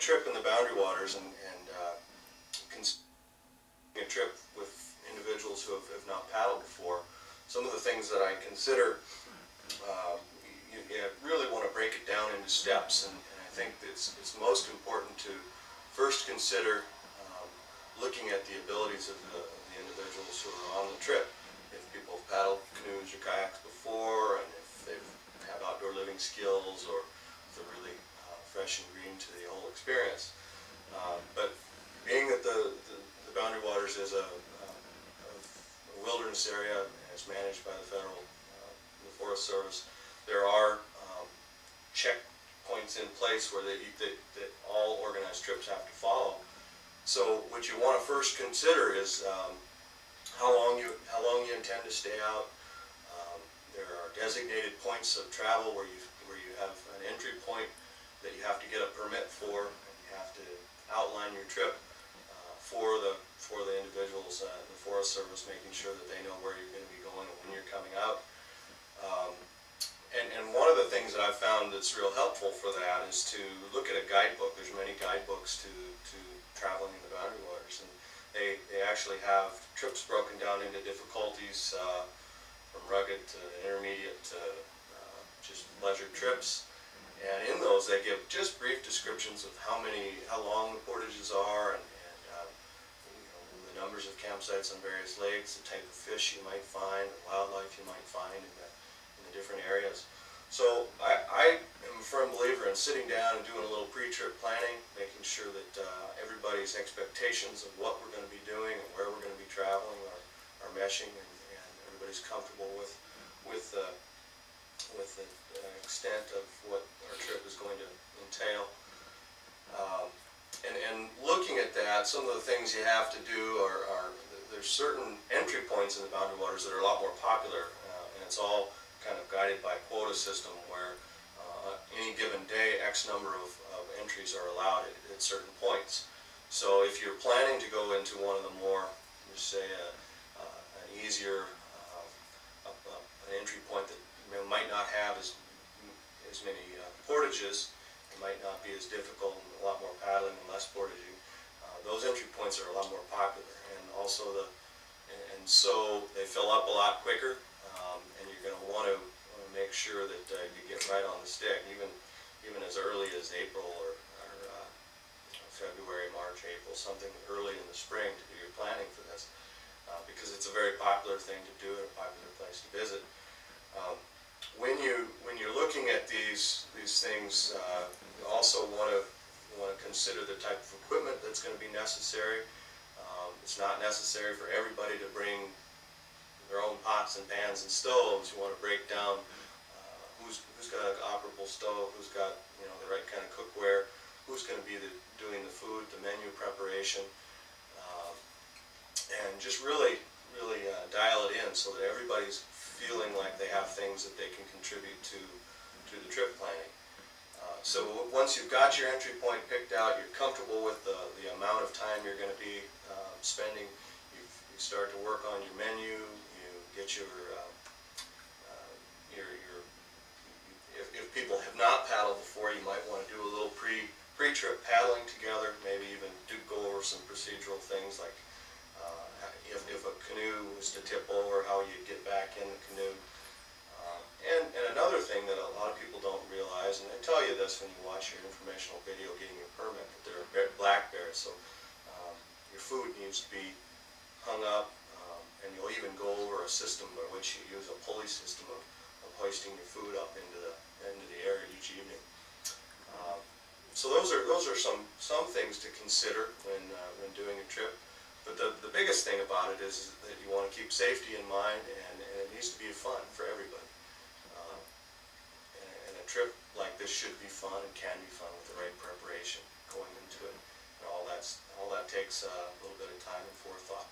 trip in the Boundary Waters and a trip with individuals who have not paddled before, some of the things that I consider, you really want to break it down into steps, and I think it's most important to first consider looking at the abilities of the individuals who are on the trip. If people have paddled canoes or kayaks before, and if they have outdoor living skills, or if they're really fresh and green to the whole experience. But being that the Boundary Waters is a wilderness area, as managed by the federal the Forest Service, there are checkpoints in place where that all organized trips have to follow. So what you want to first consider is how long you intend to stay out. There are designated points of travel where you have an entry point that you have to get a permit for, and you have to outline your trip for the individuals, the Forest Service, making sure that they know where you're going to be going and when you're coming out. And one of the things that I've found that's real helpful for that is to look at a guidebook. There's many guidebooks to traveling in the Boundary Waters, and they actually have trips broken down into difficulties, from rugged to intermediate to just leisure trips. And in those, they give just brief descriptions of how long the portages are, and the numbers of campsites on various lakes, the type of fish you might find, the wildlife you might find in the different areas. So I am a firm believer in sitting down and doing a little pre-trip planning, making sure that everybody's expectations of what we're going to be doing and where we're going to be traveling are meshing, and everybody's comfortable with the extent of what our trip is going to entail. And looking at that, some of the things you have to do there's certain entry points in the Boundary Waters that are a lot more popular, and it's all kind of guided by a quota system where any given day X number of entries are allowed at certain points. So if you're planning to go into one of the more, just say an easier an entry point that might not have as many portages, it might not be as difficult, and a lot more paddling and less portaging, those entry points are a lot more popular, and also so they fill up a lot quicker, and you're going to want to make sure that you get right on the stick, even as early as April or February, March, April, something early in the spring to do your planning for this, because it's a very popular thing to do and a popular place to visit. When you're looking at these things, you also want to consider the type of equipment that's going to be necessary. It's not necessary for everybody to bring their own pots and pans and stoves. You want to break down who's got an operable stove, who's got the right kind of cookware, who's going to be doing the food, the menu preparation, and just really dial it in so that everybody's feeling like they have things that they can contribute to the trip planning. So once you've got your entry point picked out, you're comfortable with the amount of time you're going to be spending, you start to work on your menu, you get if people have not paddled before, you might want to do a little pre-trip paddling together, maybe even go over some procedural things like if a canoe was to tip over, how you get back in the canoe. And another thing that a lot of people don't realize, and they tell you this when you watch your informational video getting your permit, that there are black bears, so your food needs to be hung up, and you'll even go over a system by which you use a pulley system of hoisting your food up into the air each evening. So those are some things to consider when doing a trip. But the biggest thing about it is that you want to keep safety in mind, and it needs to be fun for everybody. And a trip like this should be fun and can be fun with the right preparation going into it. And all that takes a little bit of time and forethought.